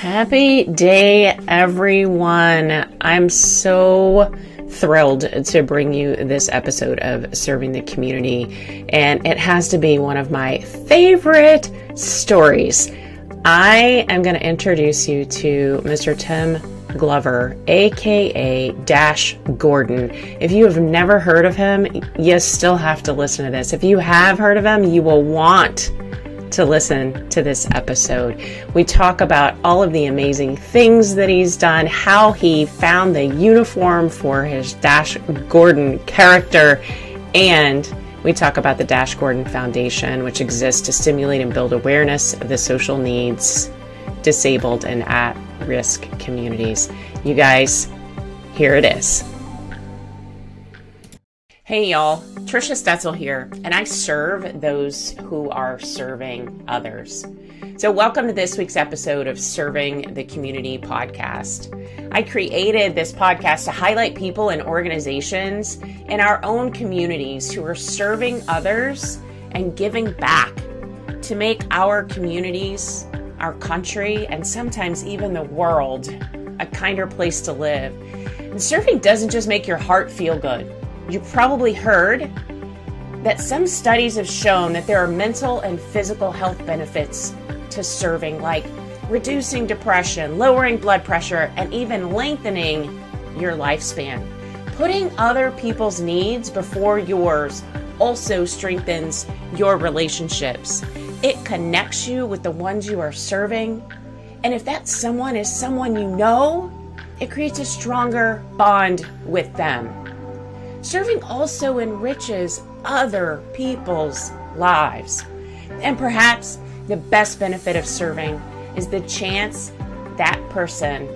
Happy day, everyone. I'm so thrilled to bring you this episode of Serving the Community, and it has to be one of my favorite stories. I am going to introduce you to Mr. Tim Glover, aka Dash Gordon. If you have never heard of him, you still have to listen to this. If you have heard of him, you will want to listen to this episode. We talk about all of the amazing things that he's done, how he found the uniform for his Dash Gordon character, and we talk about the Dash Gordon Foundation, which exists to stimulate and build awareness of the social needs, disabled, and at-risk communities. You guys, here it is. Hey y'all, Trisha Stetzel here, and I serve those who are serving others. So welcome to this week's episode of Serving the Community podcast. I created this podcast to highlight people and organizations in our own communities who are serving others and giving back to make our communities, our country, and sometimes even the world a kinder place to live. And serving doesn't just make your heart feel good. You probably heard that some studies have shown that there are mental and physical health benefits to serving, like reducing depression, lowering blood pressure, and even lengthening your lifespan. Putting other people's needs before yours also strengthens your relationships. It connects you with the ones you are serving. And if that someone is someone you know, it creates a stronger bond with them. Serving also enriches other people's lives. And perhaps the best benefit of serving is the chance that person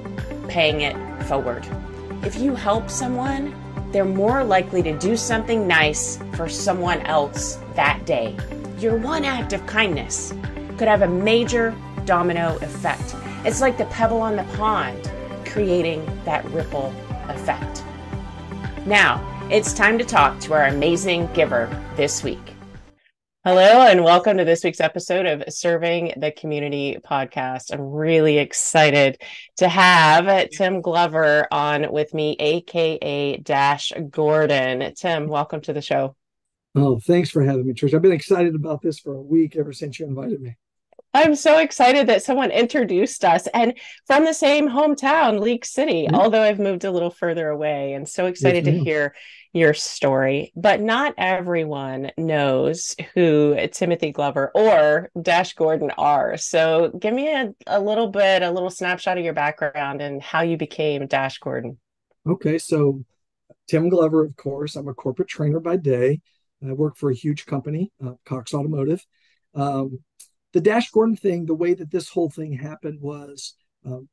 paying it forward. If you help someone, they're more likely to do something nice for someone else that day. Your one act of kindness could have a major domino effect. It's like the pebble on the pond, creating that ripple effect. Now, it's time to talk to our amazing giver this week. Hello, and welcome to this week's episode of Serving the Community podcast. I'm really excited to have Tim Glover on with me, aka Dash Gordon. Tim, welcome to the show. Oh, thanks for having me, Trish. I've been excited about this for a week ever since you invited me. I'm so excited that someone introduced us, and from the same hometown, Leak City, although I've moved a little further away, and so excited to hear your story. But not everyone knows who Timothy Glover or Dash Gordon are. So give me a little snapshot of your background and how you became Dash Gordon. Okay, so Tim Glover, of course. I'm a corporate trainer by day. I work for a huge company, Cox Automotive. The Dash Gordon thing, the way that this whole thing happened was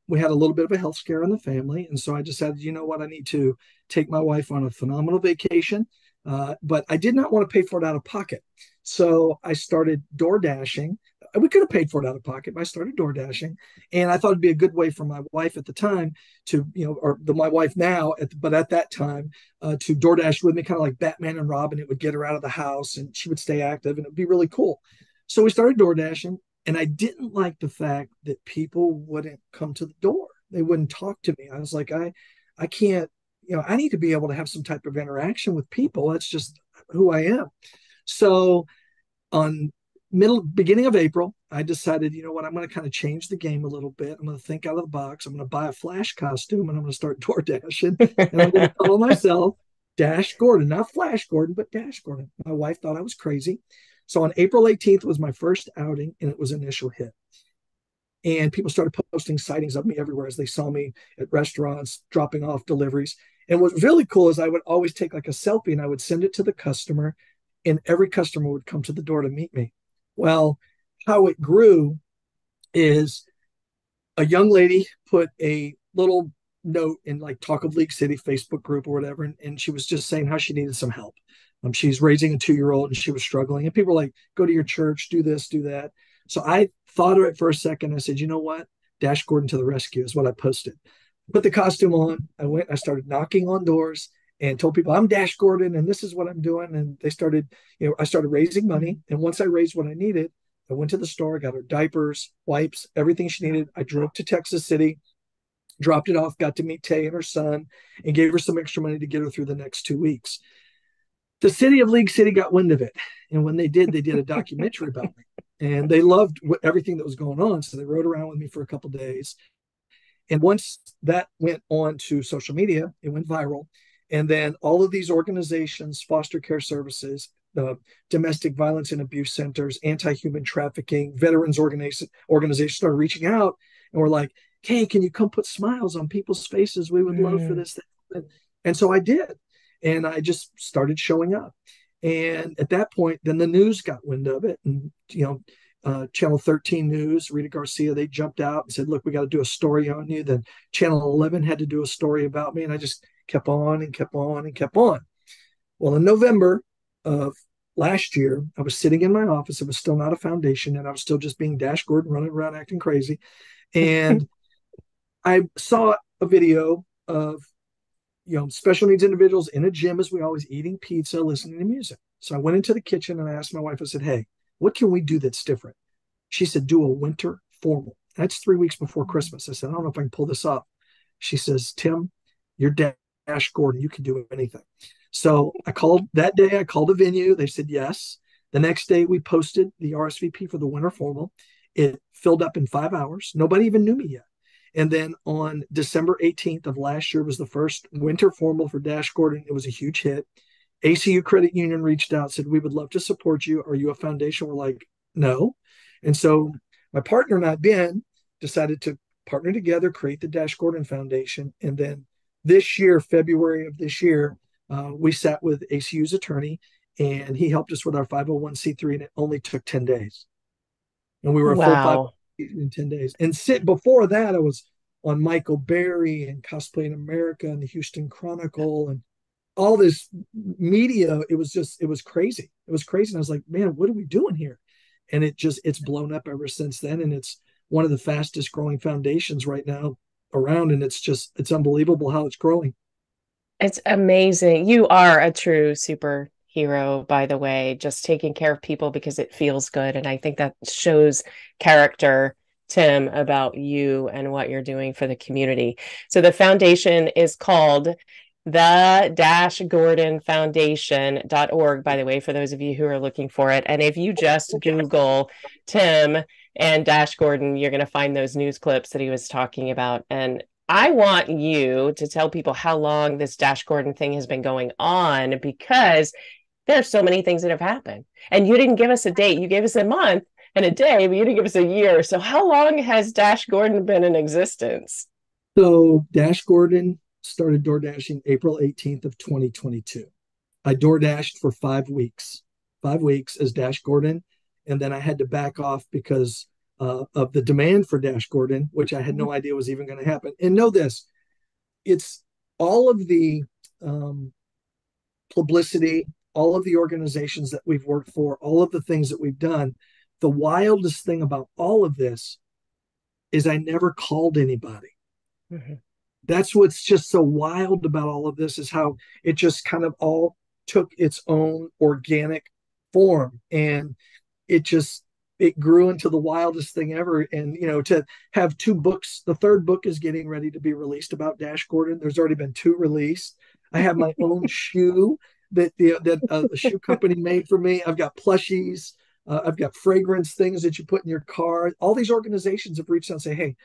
we had a little bit of a health scare in the family. And so I decided, you know what, I need to take my wife on a phenomenal vacation. But I did not want to pay for it out of pocket. So I started DoorDashing. We could have paid for it out of pocket, but I started DoorDashing. And I thought it'd be a good way for my wife at the time to, my wife now, but at that time, to DoorDash with me, kind of like Batman and Robin. It would get her out of the house and she would stay active and it'd be really cool. So we started DoorDashing, and I didn't like the fact that people wouldn't come to the door. They wouldn't talk to me. I was like, I can't, I need to be able to have some type of interaction with people. That's just who I am. So on beginning of April, I decided, you know what, I'm going to kind of change the game a little bit. I'm going to think out of the box. I'm going to buy a Flash costume, and I'm going to start DoorDashing. And I'm going to call myself Dash Gordon, not Flash Gordon, but Dash Gordon. My wife thought I was crazy. So on April 18th was my first outing, and it was an initial hit. And people started posting sightings of me everywhere as they saw me at restaurants, dropping off deliveries. And what was really cool is I would always take like a selfie and I would send it to the customer, and every customer would come to the door to meet me. Well, how it grew is a young lady put a little note in like Talk of League City Facebook group or whatever, and she was just saying how she needed some help. She's raising a 2-year-old and she was struggling. And people were like, go to your church, do this, do that. So I thought of it for a second. I said, you know what? Dash Gordon to the rescue is what I posted. Put the costume on. I started knocking on doors and told people I'm Dash Gordon and this is what I'm doing. And they started, I started raising money. And once I raised what I needed, I went to the store, got her diapers, wipes, everything she needed. I drove to Texas City, dropped it off, got to meet Tay and her son, and gave her some extra money to get her through the next 2 weeks. The city of League City got wind of it. And when they did a documentary about me. And they loved everything that was going on. So they rode around with me for a couple of days. And once that went on to social media, it went viral. And then all of these organizations, foster care services, domestic violence and abuse centers, anti-human trafficking, veterans organizations started reaching out and were like, hey, can you come put smiles on people's faces? We would love for this. And so I did. And I just started showing up. And at that point, then the news got wind of it. And, Channel 13 News, Rita Garcia, they jumped out and said, look, we got to do a story on you. Then Channel 11 had to do a story about me. And I just kept on and kept on and kept on. Well, in November of last year, I was sitting in my office. It was still not a foundation, and I was still just being Dash Gordon, running around acting crazy. And I saw a video of special needs individuals in a gym, as we always, eating pizza, listening to music. So I went into the kitchen and I asked my wife, I said, hey, what can we do that's different? She said, do a winter formal. That's 3 weeks before Christmas. I said, I don't know if I can pull this off. She says, Tim, you're Dash Gordon. You can do anything. So I called a venue. They said yes. The next day we posted the RSVP for the winter formal. It filled up in 5 hours. Nobody even knew me yet. And then on December 18th of last year was the first winter formal for Dash Gordon. It was a huge hit. ACU Credit Union reached out, said, we would love to support you. Are you a foundation? We're like, no. And so my partner and I, Ben, decided to partner together, create the Dash Gordon Foundation. And then this year, February of this year, we sat with ACU's attorney, and he helped us with our 501c3, and it only took 10 days. And we were a full 5 in 10 days. And before that, I was on Michael Berry and Cosplay in America and the Houston Chronicle and all this media. It was crazy. It was crazy. And I was like, man, what are we doing here? And it's blown up ever since then. And it's one of the fastest growing foundations right now around. And it's unbelievable how it's growing. It's amazing. You are a true superhero, by the way, just taking care of people because it feels good. And I think that shows character, Tim, about you and what you're doing for the community. So the foundation is called the Gordon Foundation.org, by the way, for those of you who are looking for it. And if you just Google Tim and Dash Gordon, you're going to find those news clips that he was talking about. And I want you to tell people how long this Dash Gordon thing has been going on, because there are so many things that have happened. And you didn't give us a date. You gave us a month and a day, but you didn't give us a year. So how long has Dash Gordon been in existence? So Dash Gordon started DoorDashing April 18th of 2022. I DoorDashed for 5 weeks as Dash Gordon. And then I had to back off because of the demand for Dash Gordon, which I had no idea was even going to happen. And know this, it's all of the publicity, all of the organizations that we've worked for, all of the things that we've done. The wildest thing about all of this is I never called anybody. Mm-hmm. That's what's just so wild about all of this, is how it just kind of all took its own organic form. And it grew into the wildest thing ever. And, to have 2 books, the third book is getting ready to be released about Dash Gordon. There's already been 2 released. I have my own shoe that the shoe company made for me. I've got plushies. I've got fragrance things that you put in your car. All these organizations have reached out and say, hey,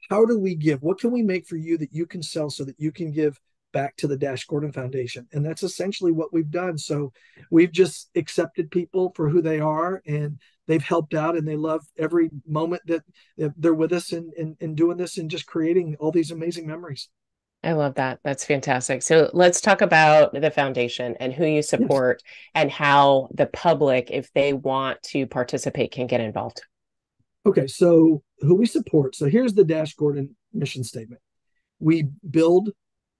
how do we give? What can we make for you that you can sell so that you can give back to the Dash Gordon Foundation? And that's essentially what we've done. So we've just accepted people for who they are, and they've helped out, and they love every moment that they're with us and doing this and just creating all these amazing memories. I love that. That's fantastic. So let's talk about the foundation and who you support. Yes. And how the public, if they want to participate, can get involved. Okay, so who we support. So here's the Dash Gordon mission statement. We build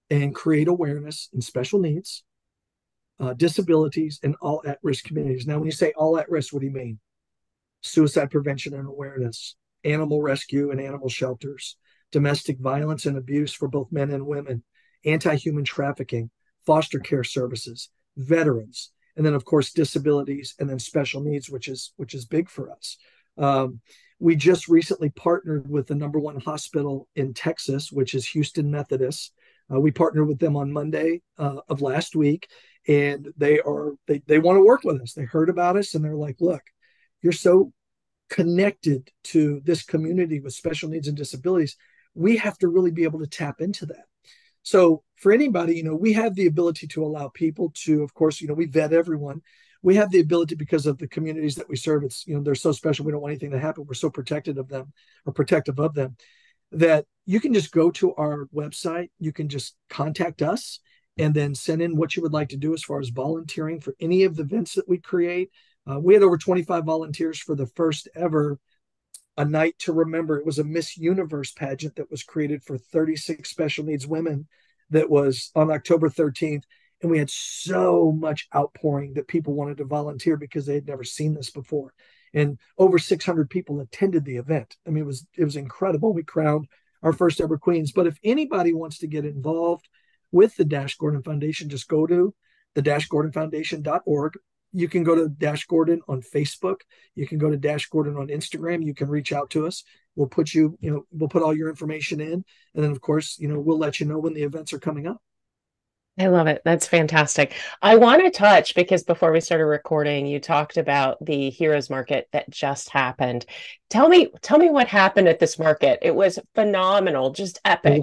and create awareness in special needs, disabilities, and all at-risk communities. Now, when you say all at-risk, what do you mean? Suicide prevention and awareness, animal rescue and animal shelters, domestic violence and abuse for both men and women, anti-human trafficking, foster care services, veterans, and then, of course, disabilities, and then special needs, which is big for us. Um, we just recently partnered with the number one hospital in Texas, which is Houston Methodist. We partnered with them on Monday of last week, and they want to work with us. They heard about us, and they're like, "Look, you're so connected to this community with special needs and disabilities. We have to really be able to tap into that." So for anybody, we have the ability to allow people to, of course, we vet everyone. We have the ability because of the communities that we serve. It's, they're so special. We don't want anything to happen. We're so protected of them or protective of them that you can just go to our website. You can just contact us and then send in what you would like to do as far as volunteering for any of the events that we create. We had over 25 volunteers for the first ever A Night to Remember. It was a Miss Universe pageant that was created for 36 special needs women that was on October 13th. And we had so much outpouring that people wanted to volunteer because they had never seen this before. And over 600 people attended the event. I mean, it was incredible. We crowned our first ever queens. But if anybody wants to get involved with the Dash Gordon Foundation, just go to the-gordonfoundation.org. You can go to Dash Gordon on Facebook. You can go to Dash Gordon on Instagram. You can reach out to us. We'll put we'll put all your information in. And then, of course, we'll let you know when the events are coming up. I love it. That's fantastic. I want to touch because before we started recording, you talked about the Heroes Market that just happened. Tell me what happened at this market. It was phenomenal, just epic.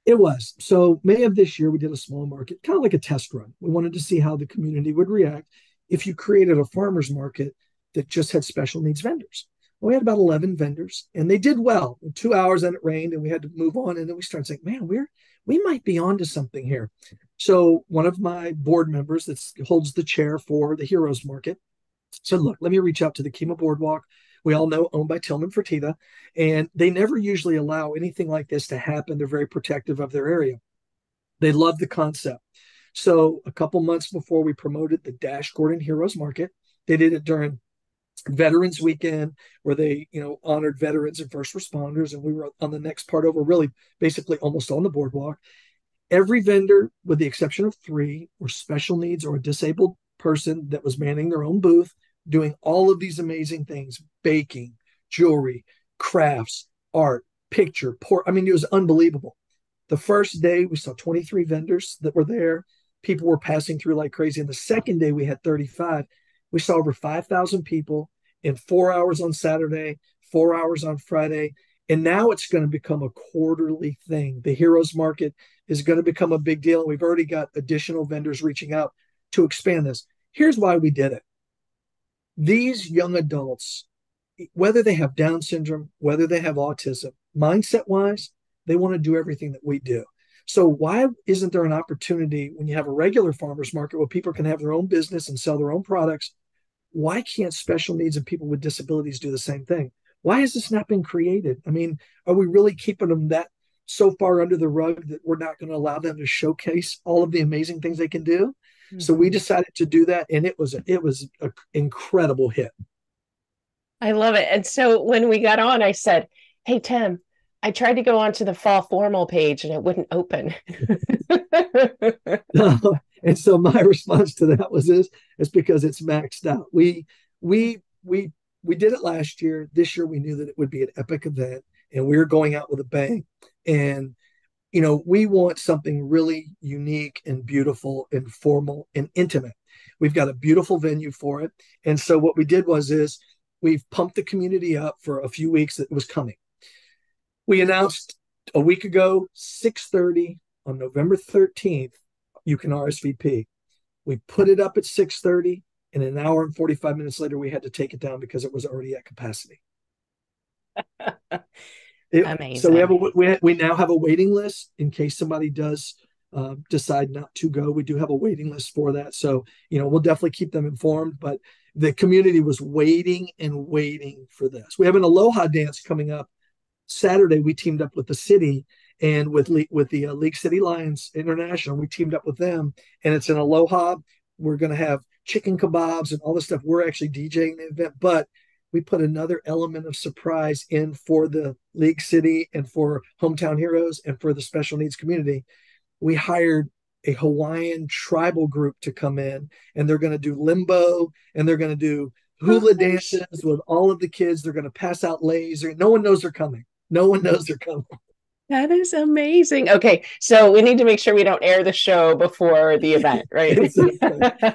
It was. So May of this year, we did a small market, kind of like a test run. We wanted to see how the community would react if you created a farmer's market that just had special needs vendors. Well, we had about 11 vendors, and they did well. In 2 hours, and it rained, and we had to move on. And then we started saying, man, we might be onto something here. So one of my board members that holds the chair for the Heroes Market said, look, let me reach out to the Kima Boardwalk. We all know, owned by Tillman Fertitta, and they never usually allow anything like this to happen. They're very protective of their area. They love the concept. So a couple months before we promoted the Dash Gordon Heroes Market, they did it during Veterans Weekend, where they, honored veterans and first responders. And we were on the next part over, really basically almost on the boardwalk. Every vendor, with the exception of 3, were special needs or a disabled person that was manning their own booth, doing all of these amazing things: baking, jewelry, crafts, art, picture, I mean, it was unbelievable. The first day, we saw 23 vendors that were there. People were passing through like crazy. And the second day, we had 35. We saw over 5,000 people in 4 hours on Saturday, 4 hours on Friday. And now it's going to become a quarterly thing. The Heroes Market is going to become a big deal. We've already got additional vendors reaching out to expand this. Here's why we did it. These young adults, whether they have Down syndrome, whether they have autism, mindset-wise, they want to do everything that we do. So why isn't there an opportunity when you have a regular farmer's market where people can have their own business and sell their own products? Why can't special needs and people with disabilities do the same thing? Why has this not been created? I mean, are we really keeping them that so far under the rug that we're not going to allow them to showcase all of the amazing things they can do? Mm-hmm. So we decided to do that, and it was an incredible hit. I love it. And so when we got on, I said, hey, Tim, I tried to go onto the fall formal page and it wouldn't open. And so my response to that was it's because it's maxed out. We did it last year. This year we knew that it would be an epic event, and we were going out with a bang. And we want something really unique and beautiful and formal and intimate. We've got a beautiful venue for it. And so what we did is we've pumped the community up for a few weeks that it was coming. We announced a week ago, 6:30 on November 13th, you can RSVP. We put it up at 6:30, and an hour and 45 minutes later, we had to take it down because it was already at capacity. Amazing. So we now have a waiting list in case somebody does decide not to go. We do have a waiting list for that. So, we'll definitely keep them informed, but the community was waiting and waiting for this. We have an Aloha dance coming up Saturday. We teamed up with the city and with the League City Lions International. We teamed up with them, and it's an Aloha. We're going to have chicken kebabs and all this stuff. We're actually DJing the event, but we put another element of surprise in for the League City and for Hometown Heroes and for the special needs community. We hired a Hawaiian tribal group to come in, and they're going to do limbo, and they're going to do hula dances with all of the kids. They're going to pass out lays. No one knows they're coming. No one knows they're coming. That is amazing. Okay, so we need to make sure we don't air the show before the event, right? They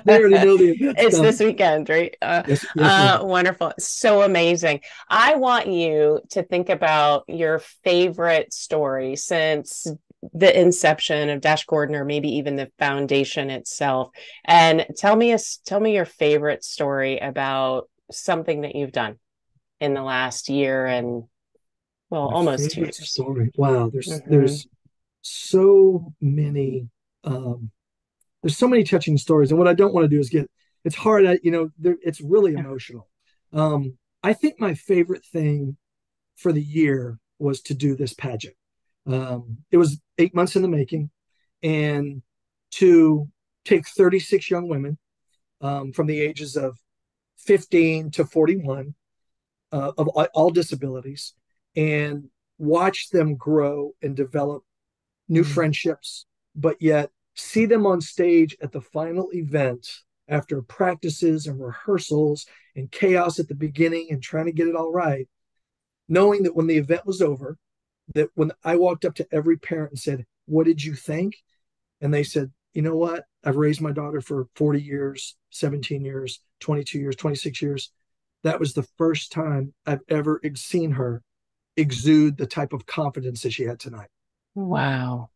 already know the event's It's coming. this weekend, right? Yes, yes, ma'am. Wonderful. So amazing. I want you to think about your favorite story since the inception of Dash Gordon, or maybe even the foundation itself. And tell me your favorite story about something that you've done in the last year and, well, My almost two favorite years. story. Wow, Mm-hmm. there's so many there's so many touching stories, and what I don't want to do is get it's hard. It's really emotional. I think my favorite thing for the year was to do this pageant. It was 8 months in the making, and to take 36 young women from the ages of 15 to 41 of all disabilities and watch them grow and develop new friendships, but yet see them on stage at the final event after practices and rehearsals and chaos at the beginning and trying to get it all right, knowing that when the event was over, that when I walked up to every parent and said, "What did you think?" And they said, "You know what? I've raised my daughter for 40 years, 17 years, 22 years, 26 years. That was the first time I've ever seen her exude the type of confidence that she had tonight." Wow.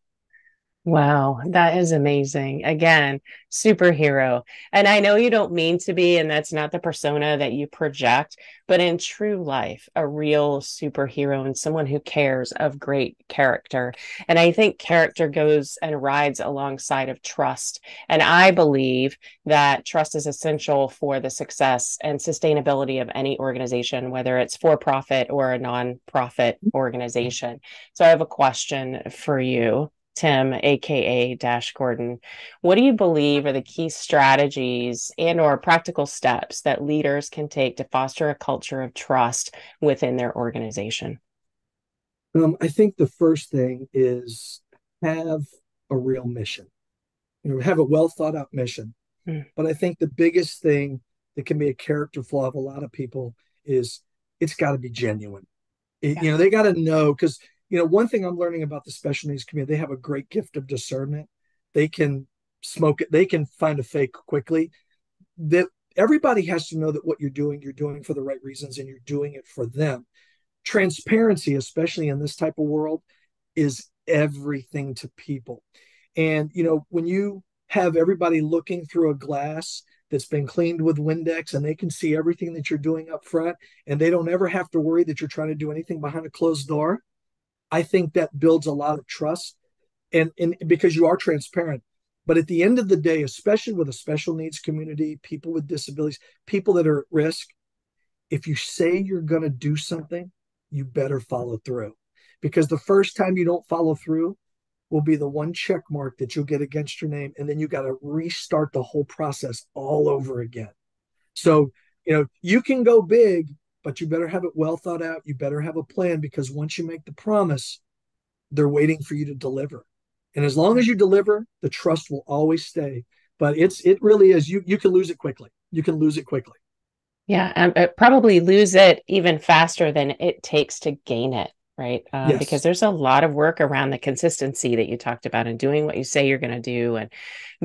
Wow, that is amazing. Again, superhero. And I know you don't mean to be, and that's not the persona that you project, but in true life, a real superhero and someone who cares, of great character. And I think character goes and rides alongside of trust. And I believe that trust is essential for the success and sustainability of any organization, whether it's for profit or a nonprofit organization. So I have a question for you, Tim, aka Dash Gordon. What do you believe are the key strategies and or practical steps that leaders can take to foster a culture of trust within their organization? I think the first thing is have a real mission. Have a well thought out mission. Mm, But I think the biggest thing that can be a character flaw of a lot of people is it's got to be genuine. yeah. They got to know because one thing I'm learning about the special needs community, they have a great gift of discernment. They can smoke it. They can find a fake quickly. That everybody has to know that what you're doing for the right reasons, and you're doing it for them. Transparency, especially in this type of world, is everything to people. And when you have everybody looking through a glass that's been cleaned with Windex and they can see everything that you're doing up front and they don't ever have to worry that you're trying to do anything behind a closed door, I think that builds a lot of trust and because you are transparent. But at the end of the day, especially with a special needs community, people with disabilities, people that are at risk, if you say you're going to do something, you better follow through. Because the first time you don't follow through will be the one check mark that you'll get against your name. And then you got to restart the whole process all over again. So, you can go big, but you better have it well thought out. You better have a plan because once you make the promise, they're waiting for you to deliver. And as long as you deliver, the trust will always stay. But it really is you can lose it quickly. You can lose it quickly. Yeah, probably lose it even faster than it takes to gain it, right? Because Yes. there's a lot of work around the consistency that you talked about and doing what you say you're going to do and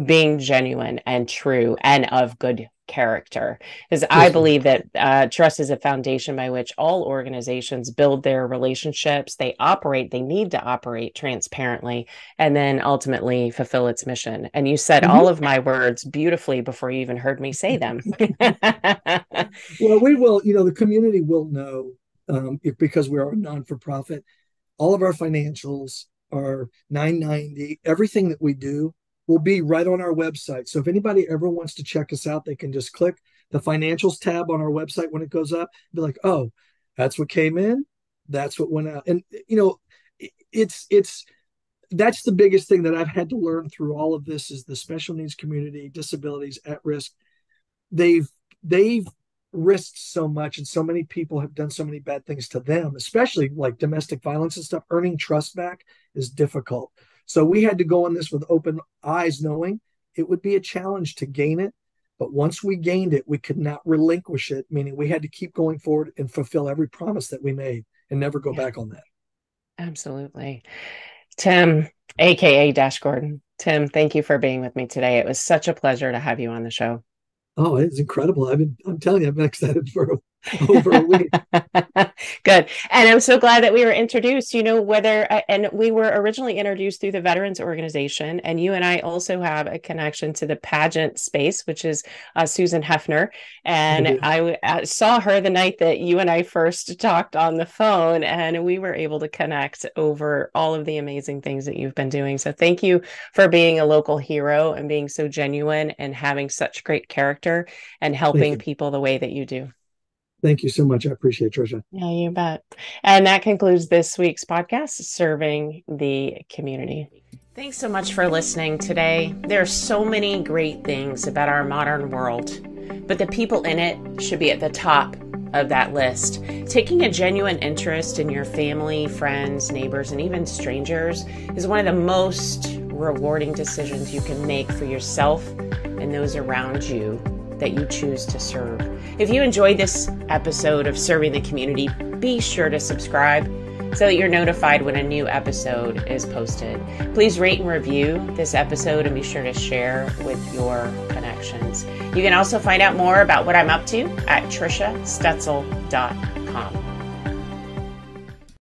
being genuine and true and of good character. Because I Yes, ma'am. believe that trust is a foundation by which all organizations build their relationships. They need to operate transparently and then ultimately fulfill its mission. And you said all Mm-hmm. of my words beautifully before you even heard me say them. Well, we will, the community will know because we are a non for profit. All of our financials are 990. Everything that we do will be right on our website. So if anybody ever wants to check us out, they can just click the financials tab on our website when it goes up, be like, oh, that's what came in, that's what went out. And it's that's the biggest thing that I've had to learn through all of this is the special needs community, disabilities at risk. They've risked so much and so many people have done so many bad things to them, especially like domestic violence and stuff. Earning trust back is difficult. So we had to go on this with open eyes, knowing it would be a challenge to gain it, But once we gained it, we could not relinquish it, meaning we had to keep going forward and fulfill every promise that we made and never go Yeah, back on that. absolutely. Tim, aka Dash Gordon. Tim, thank you for being with me today. It was such a pleasure to have you on the show. Oh, it's incredible. I'm telling you, I've been excited for over a week. Good. And I'm so glad that we were introduced, and we were originally introduced through the Veterans Organization. And you and I also have a connection to the pageant space, which is Susan Hefner. And I saw her the night that you and I first talked on the phone, and we were able to connect over all of the amazing things that you've been doing. So thank you for being a local hero and being so genuine and having such great character and helping people the way that you do. Thank you so much. I appreciate it, Trisha. Yeah, you bet. And that concludes this week's podcast, Serving the Community. Thanks so much for listening today. There are so many great things about our modern world, but the people in it should be at the top of that list. Taking a genuine interest in your family, friends, neighbors, and even strangers is one of the most rewarding decisions you can make for yourself and those around you that you choose to serve. If you enjoyed this episode of Serving the Community, be sure to subscribe so that you're notified when a new episode is posted. Please rate and review this episode and be sure to share with your connections. You can also find out more about what I'm up to at trishastetzel.com.